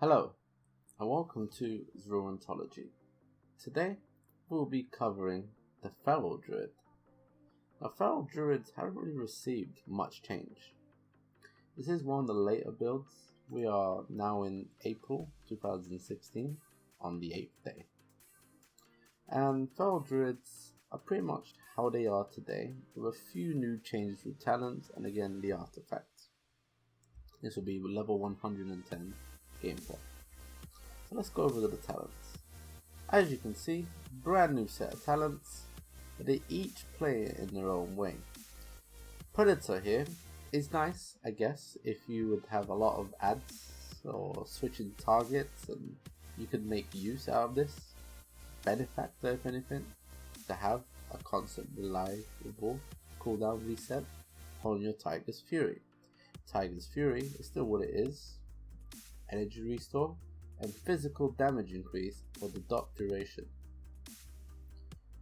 Hello, and welcome to Azril. Today, we'll be covering the Feral Druid. Now, Feral Druids haven't really received much change. This is one of the later builds. We are now in April 2016, on the 8th day. And Feral Druids are pretty much how they are today, with a few new changes with talents and again the artifacts. This will be level 110 gameplay. So let's go over the talents. As you can see, brand new set of talents, but they each play it in their own way. Predator here is nice, I guess, if you would have a lot of ads or switching targets, and you could make use out of this. Benefactor, if anything, to have a constant reliable cooldown reset on your Tiger's Fury. Tiger's Fury is still what it is: energy restore and physical damage increase for the dot duration,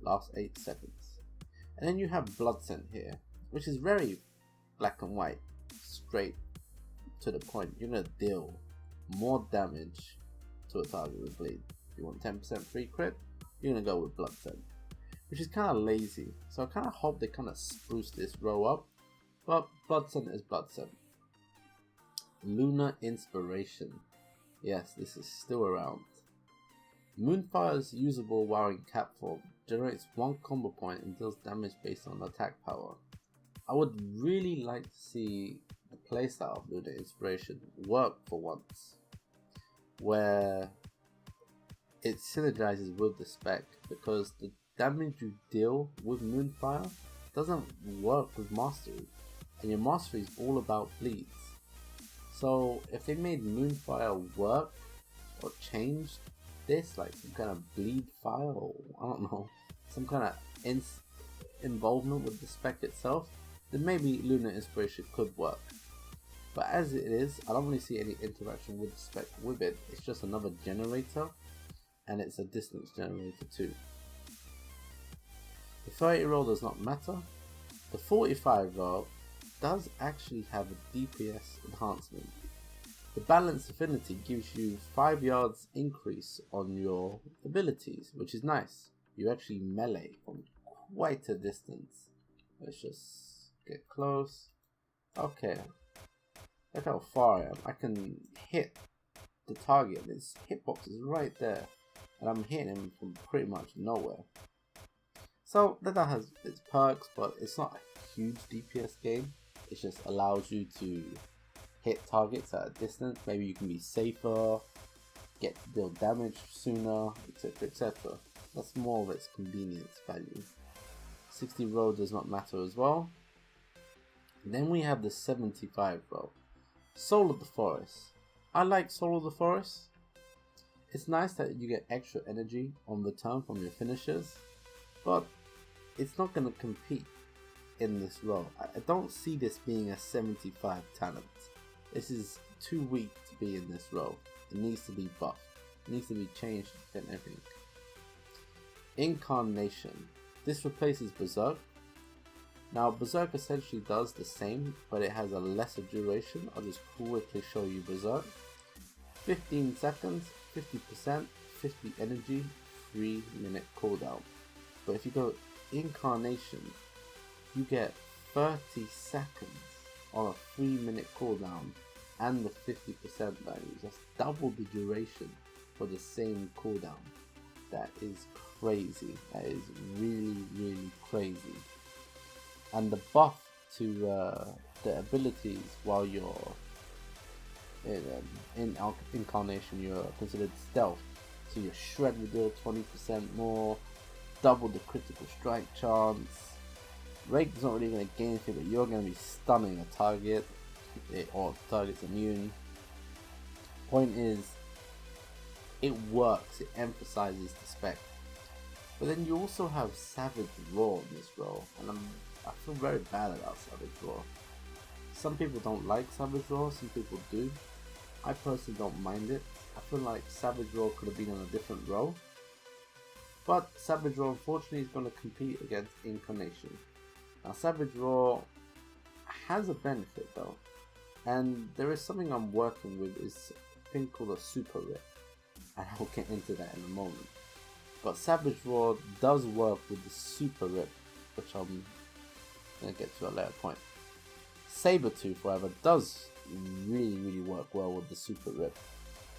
last 8 seconds. And then you have Blood Scent here, which is very black and white, straight to the point. You're going to deal more damage to a target with bleed. If you want 10% free crit, you're going to go with Blood Scent, which is kind of lazy. So I kind of hope they kind of spruce this row up, but Blood Scent is Blood Scent. Lunar Inspiration. Yes, this is still around. Moonfire is usable while in cap form. Generates 1 combo point and deals damage based on attack power. I would really like to see the playstyle of Lunar Inspiration work for once, where it synergizes with the spec, because the damage you deal with Moonfire doesn't work with Mastery, and your Mastery is all about bleeds. So if they made Moonfire work or changed this, like some kind of bleed fire, or I don't know, some kind of involvement with the spec itself, then maybe Lunar Inspiration could work. But as it is, I don't really see any interaction with the spec with it. It's just another generator, and it's a distance generator too. The 30 roll does not matter. The 45 roll does actually have a DPS enhancement. The Balance Affinity gives you 5 yards increase on your abilities, which is nice. You actually melee from quite a distance. Let's just get close. Okay, look how far I am. I can hit the target. His hitbox is right there, and I'm hitting him from pretty much nowhere. So that has its perks, but it's not a huge DPS game. It just allows you to hit targets at a distance. Maybe you can be safer, get to deal damage sooner, etc, etc. That's more of its convenience value. 60 roll does not matter as well. And then we have the 75 roll. Soul of the Forest. I like Soul of the Forest. It's nice that you get extra energy on return from your finishers, but it's not going to compete in this role. I don't see this being a 75 talent. This is too weak to be in this role. It needs to be buffed. It needs to be changed and everything. Incarnation. This replaces Berserk. Now Berserk essentially does the same, but it has a lesser duration. I'll just quickly show you Berserk. 15 seconds, 50%, 50 energy, 3-minute cooldown. But if you go Incarnation, you get 30 seconds on a 3-minute cooldown and the 50% values. That's double the duration for the same cooldown. That is crazy. That is really, really crazy. And the buff to the abilities while you're in Incarnation, you're considered stealth. So your shred will deal 20% more, double the critical strike chance. Rake is not really going to gain anything, but you're going to be stunning a target, or the target's immune. Point is, it works, it emphasizes the spec. But then you also have Savage Raw in this role, and I feel very bad about Savage Raw. Some people don't like Savage Raw, some people do. I personally don't mind it. I feel like Savage Raw could have been on a different role. But Savage Raw unfortunately is going to compete against Incarnation. Now Savage Raw has a benefit though, and there is something I'm working with, is thing called a super rip, and I'll get into that in a moment. But Savage Roar does work with the super rip, which I'm going to get to at a later point. Sabertooth, however, does really work well with the super rip,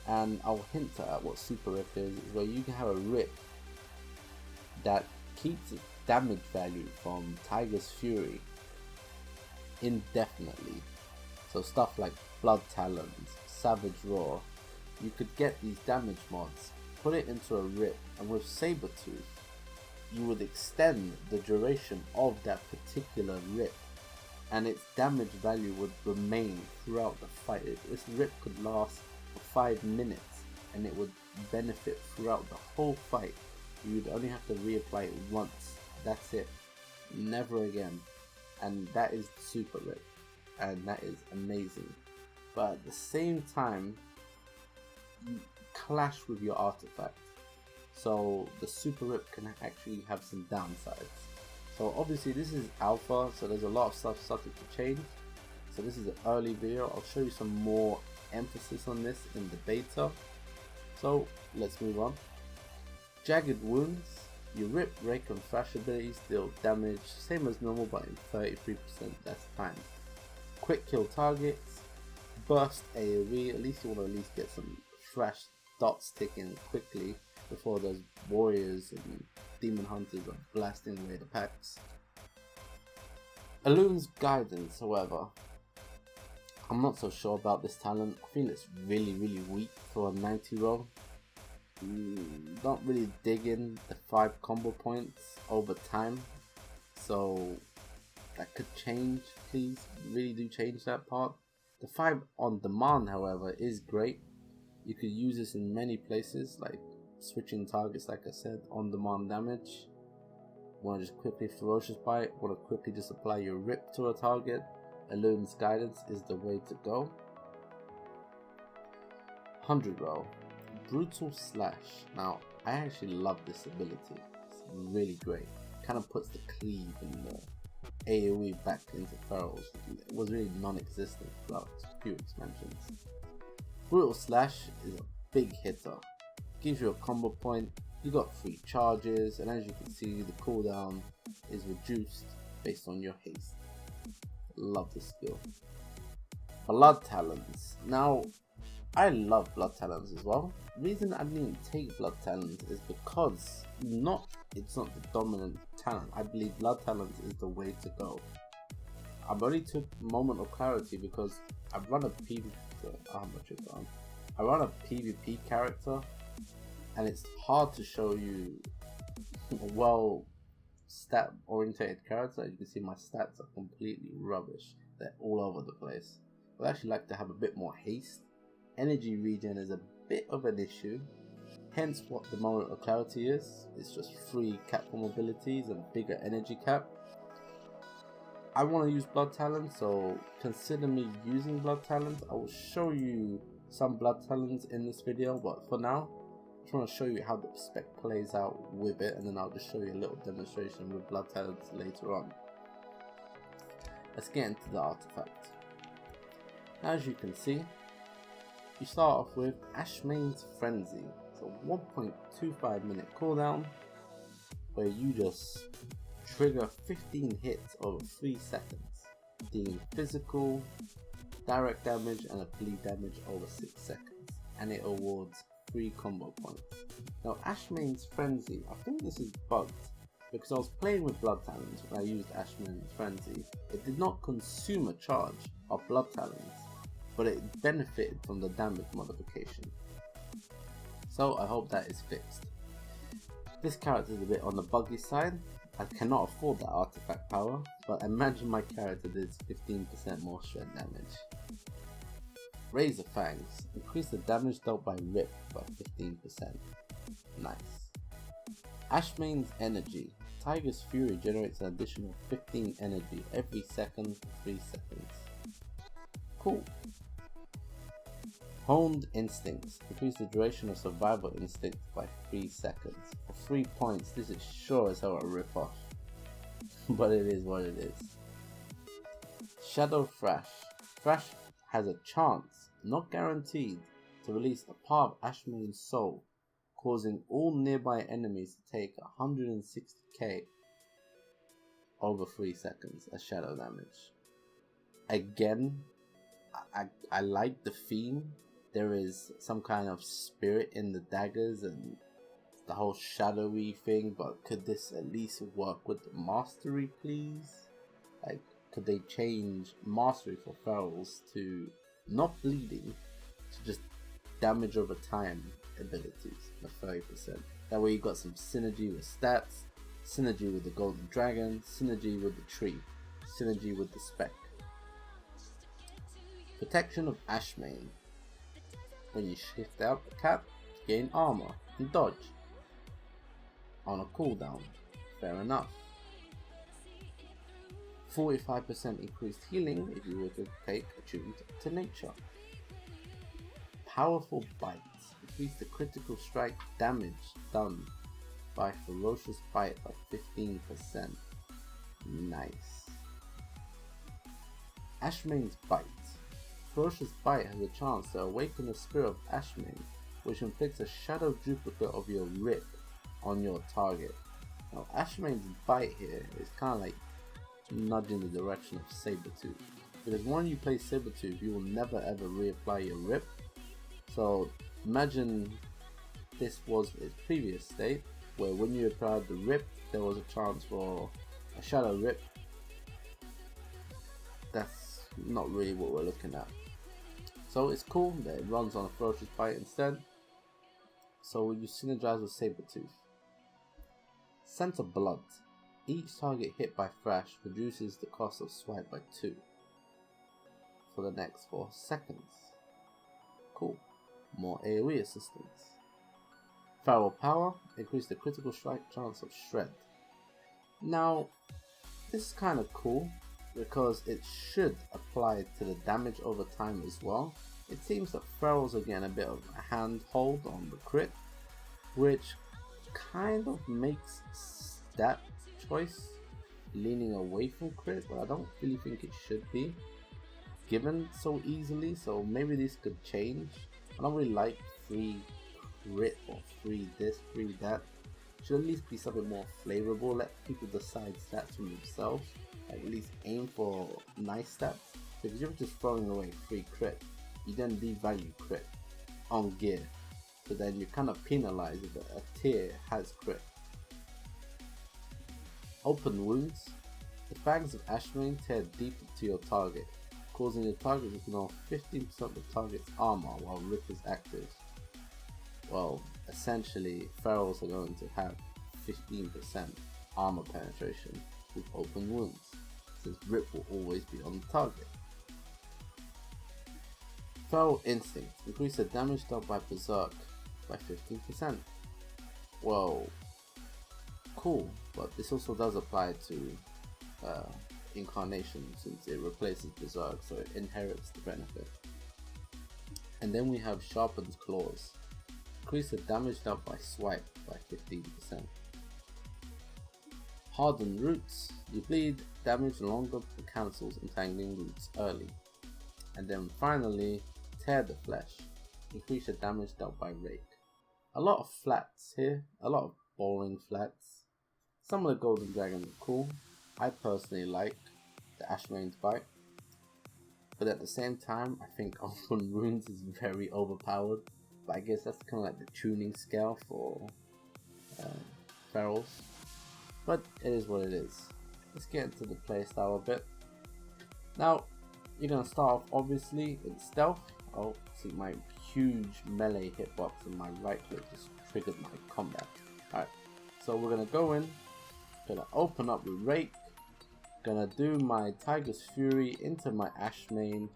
and I'll hint at what super rip is where you can have a rip that keeps its damage value from Tiger's Fury indefinitely. So stuff like Blood Talons, Savage Roar, you could get these damage mods, put it into a rip, and with Sabertooth you would extend the duration of that particular rip, and its damage value would remain throughout the fight. This rip could last for 5 minutes and it would benefit throughout the whole fight. You would only have to reapply it once, that's it, never again. And that is super rip, and that is amazing. But at the same time, you clash with your artifact, so the super rip can actually have some downsides. So obviously this is alpha, so there's a lot of stuff subject to change. So this is an early video. I'll show you some more emphasis on this in the beta. So let's move on. Jagged Wounds. Your rip, rake and thrash abilities deal damage same as normal but in 33% less time. Quick kill targets. Burst AoE. At least you want to at least get some thrash dots ticking quickly before those warriors and demon hunters are blasting away the packs. Elun's Guidance, however, I'm not so sure about this talent. I feel it's really weak for a 90 roll. Don't really dig in the 5 combo points over time, so that could change. Please really do change that part. The 5 on demand, however, is great. You could use this in many places, like switching targets, like I said, on demand damage. Want to just quickly Ferocious Bite, want to quickly just apply your rip to a target. Elun's Guidance is the way to go. 100 roll. Brutal Slash. Now, I actually love this ability. It's really great. Kind of puts the cleave and the AoE back into Ferals. It was really non-existent throughout a few expansions. Brutal Slash is a big hitter. Gives you a combo point. You got 3 charges, and as you can see, the cooldown is reduced based on your haste. Love this skill. Blood Talons. Now, I love Blood Talons as well. The reason I didn't take Blood Talons is because it's not the dominant talent. I believe Blood Talons is the way to go. I only took Moment of Clarity because I run a PvP. I run a PvP character, and it's hard to show you a well stat orientated character. As you can see, my stats are completely rubbish. They're all over the place. I'd actually like to have a bit more haste. Energy regen is a bit of an issue, hence what the Moment of Clarity is. It's just 3 cap form abilities and bigger energy cap. I want to use Blood Talons, so consider me using Blood Talons. I will show you some Blood Talons in this video, but for now I just want to show you how the spec plays out with it, and then I'll just show you a little demonstration with Blood Talons later on. Let's get into the artifact. As you can see, you start off with Ashmane's Frenzy. It's a 1.25 minute cooldown where you just trigger 15 hits over 3 seconds, dealing physical, direct damage and a bleed damage over 6 seconds, and it awards 3 combo points. Now Ashmane's Frenzy, I think this is bugged because I was playing with Blood Talons when I used Ashmane's Frenzy. It did not consume a charge of Blood Talons, but it benefited from the damage modification. So I hope that is fixed. This character is a bit on the buggy side. I cannot afford that artifact power, but imagine my character did 15% more strength damage. Razor Fangs. Increase the damage dealt by rip by 15%. Nice. Ashmane's Energy. Tiger's Fury generates an additional 15 energy every second for 3 seconds. Cool. Honed Instincts. Increase the duration of Survival Instinct by 3 seconds. For 3 points, this is sure as hell a rip-off. But it is what it is. Shadow Thrash. Thrash has a chance, not guaranteed, to release a part of Ashmane's soul, causing all nearby enemies to take 160k over 3 seconds as shadow damage. Again, I like the theme. There is some kind of spirit in the daggers and the whole shadowy thing, but could this at least work with the mastery, please? Like, could they change mastery for ferals to not bleeding, to just damage over time abilities of 30%? That way you got some synergy with stats, synergy with the golden dragon, synergy with the tree, synergy with the spec. Protection of Ashmane. When you shift out the cap, gain armor and dodge on a cooldown. Fair enough. 45% increased healing if you were to take attuned to nature. Powerful bite. Increase the critical strike damage done by ferocious bite by 15%. Nice. Ashmane's bite. Ferocious bite has a chance to awaken the spirit of Ashmane, which inflicts a shadow duplicate of your rip on your target. Now Ashmane's bite here is kind of like nudging the direction of Sabertooth, because when you play Sabertooth you will never ever reapply your rip. So imagine this was its previous state, where when you applied the rip there was a chance for a shadow rip. That's not really what we're looking at. So it's cool that it runs on a ferocious bite instead, so you synergize with Sabertooth. Scent of blood. Each target hit by Thrash reduces the cost of swipe by 2 for the next 4 seconds. Cool. More AoE assistance. Feral power. Increase the critical strike chance of shred. Now this is kind of cool because it should apply to the damage over time as well. It seems that ferals are getting a bit of a handhold on the crit, which kind of makes that choice leaning away from crit, but I don't really think it should be given so easily. So maybe this could change. I don't really like free crit or free this, free that. Should at least be something more flavorful. Let people decide stats for themselves. At least aim for nice stats, because you're just throwing away free crit. You then devalue crit on gear, so then you kind of penalize if a tier has crit. Open wounds. The fangs of Ashmane tear deep into your target, causing your target to ignore 15% of the target's armor while Rip is active. Well, essentially ferals are going to have 15% armor penetration with open wounds, since Rip will always be on the target. Feral Instinct. Increase the damage dealt by Berserk by 15%. Well, cool, but this also does apply to Incarnation, since it replaces Berserk, so it inherits the benefit. And then we have Sharpened Claws. Increase the damage dealt by Swipe by 15%. Hardened Roots. You bleed damage longer and cancels entangling roots early. And then finally, Tear the Flesh. Increase the damage dealt by Rake. A lot of flats here, a lot of boring flats. Some of the Golden Dragons are cool. I personally like the Ashmane's Bite, but at the same time I think Open Runes is very overpowered. But I guess that's kind of like the tuning scale for ferals. But it is what it is. Let's get into the playstyle a bit. Now, you're going to start off obviously with stealth. Oh, see, my huge melee hitbox and my right click just triggered my combat. Alright, so we're going to go in, going to open up with Rake, going to do my Tiger's Fury into my Ashmane,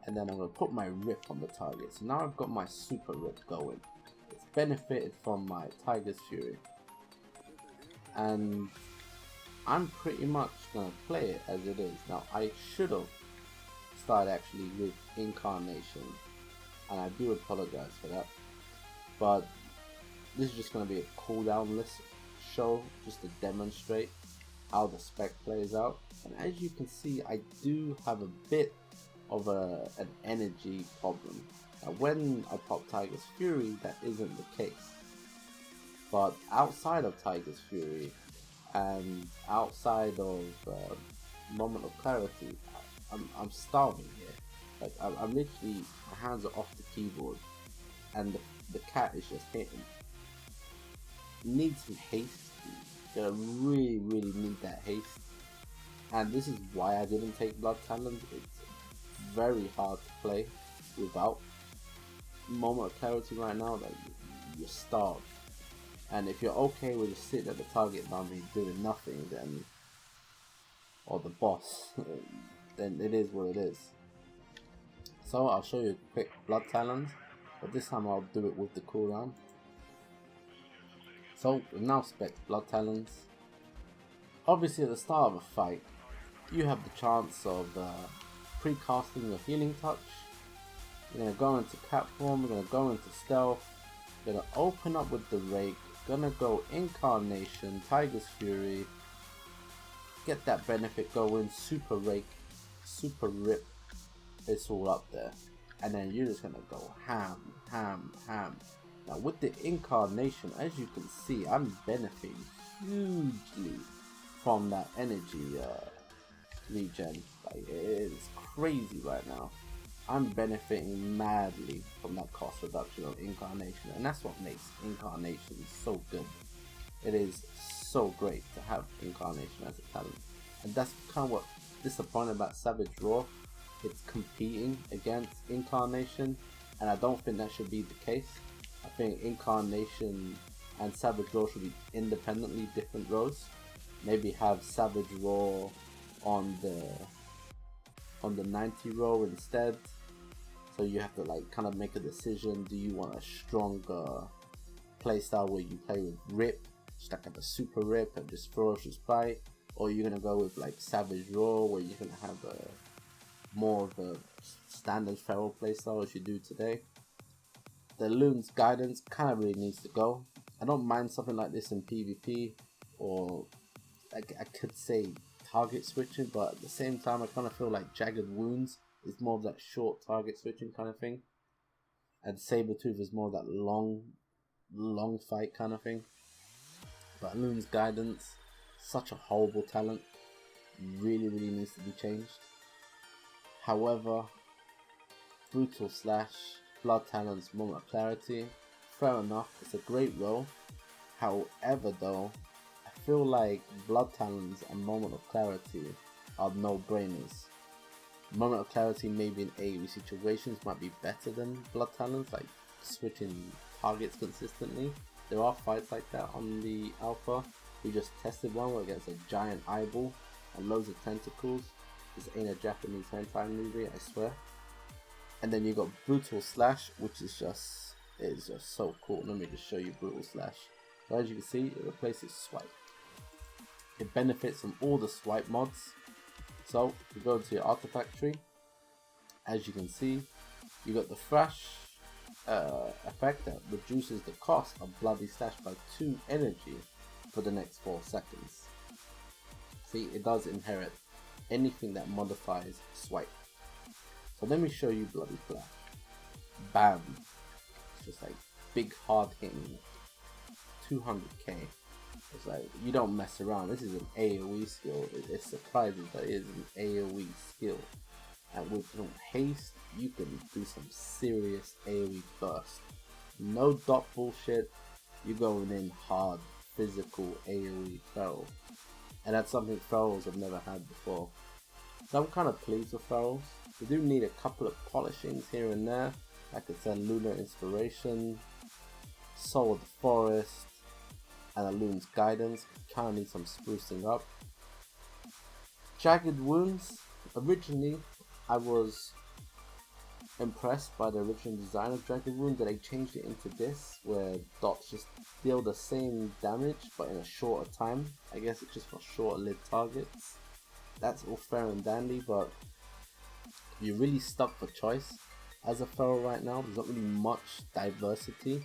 and then I'm going to put my Rip on the target. So now I've got my Super Rip going. It's benefited from my Tiger's Fury. And I'm pretty much going to play it as it is. Now I should have started actually with Incarnation, and I do apologize for that. But this is just going to be a cooldown list show, just to demonstrate how the spec plays out. And as you can see, I do have a bit of an energy problem. And when I pop Tiger's Fury, that isn't the case. But outside of Tiger's Fury and outside of Moment of Clarity, I'm starving here. Like I'm literally, my hands are off the keyboard, and the cat is just hitting. Need some haste. Gonna really need that haste, and this is why I didn't take Blood Talons. It's very hard to play without Moment of Clarity right now. Like you're starved, and if you're okay with just sitting at the target boundary doing nothing, then, or the boss, then it is what it is. So I'll show you a quick Blood Talons, but this time I'll do it with the cooldown. So we've now spec Blood Talons. Obviously at the start of a fight, you have the chance of pre-casting your Healing Touch. You're going to go into cat form, you're going to go into stealth, you're going to open up with the Rake, going to go Incarnation, Tiger's Fury, get that benefit going, Super Rake, Super Rip, it's all up there. And then you're just going to go ham. Now with the Incarnation, as you can see, I'm benefiting hugely from that energy regen. Like, it is crazy right now. I'm benefiting madly from that cost reduction of Incarnation, and that's what makes Incarnation so good. It is so great to have Incarnation as a talent, and that's kind of what disappointed about Savage Roar. It's competing against Incarnation, and I don't think that should be the case. I think Incarnation and Savage Roar should be independently different rows. Maybe have Savage Roar on the 90 row instead. So you have to like kind of make a decision. Do you want a stronger playstyle where you play with Rip, stack up a Super Rip and just Ferocious Bite, or you're gonna go with like Savage Roar where you're gonna have a more of a standard feral playstyle as you do today. The Loon's Guidance kind of really needs to go. I don't mind something like this in PvP, or I could say target switching, but at the same time I kind of feel like Jagged Wounds is more of that short target switching kind of thing, and Sabretooth is more of that long fight kind of thing. But Loon's Guidance, such a horrible talent, really needs to be changed. However, Brutal Slash, Blood Talons, Moment of Clarity, fair enough, it's a great role. However though, I feel like Blood Talons and Moment of Clarity are no-brainers. Moment of Clarity maybe in AoE situations might be better than Blood Talons, like switching targets consistently. There are fights like that on the alpha. We just tested one where against a giant eyeball and loads of tentacles. This ain't a Japanese hentai movie, I swear. And then you got Brutal Slash, which is just so cool. Let me just show you Brutal Slash. So as you can see, it replaces Swipe. It benefits from all the Swipe mods. So if you go to your artifact tree, as you can see, you got the Thrash effect that reduces the cost of Bloody Slash by 2 energy for the next 4 seconds. See, it does inherit anything that modifies Swipe. So let me show you Bloody Slash. Bam! It's just like big hard hitting, 200k. It's like, you don't mess around. This is an AoE skill. It's surprising, but it is an AoE skill. And with some haste, you can do some serious AoE burst. No dot bullshit. You're going in hard, physical AoE feral. And that's something ferals have never had before. So I'm kind of pleased with ferals. We do need a couple of polishings here and there. Like I said, Lunar Inspiration, Soul of the Forest, and a Loon's Guidance. Kind of need some sprucing up. Jagged Wounds. Originally, I was impressed by the original design of Jagged Wounds, but they changed it into this, where dots just deal the same damage, but in a shorter time. I guess it's just for short-lived targets. That's all fair and dandy, but if you're really stuck for choice as a feral right now, there's not really much diversity.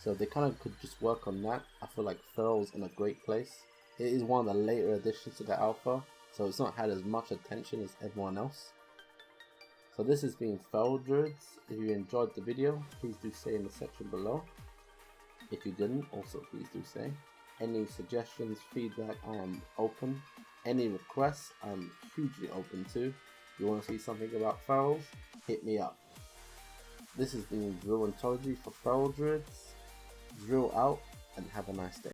So they kind of could just work on that. I feel like feral's in a great place. It is one of the later additions to the alpha, so it's not had as much attention as everyone else. So this has been Feral Druids. If you enjoyed the video, please do say in the section below. If you didn't, also please do say. Any suggestions, feedback, I am open. Any requests, I'm hugely open to. If you want to see something about ferals, hit me up. This has been Drill Ontology for Feral Druids. Drill out and have a nice day.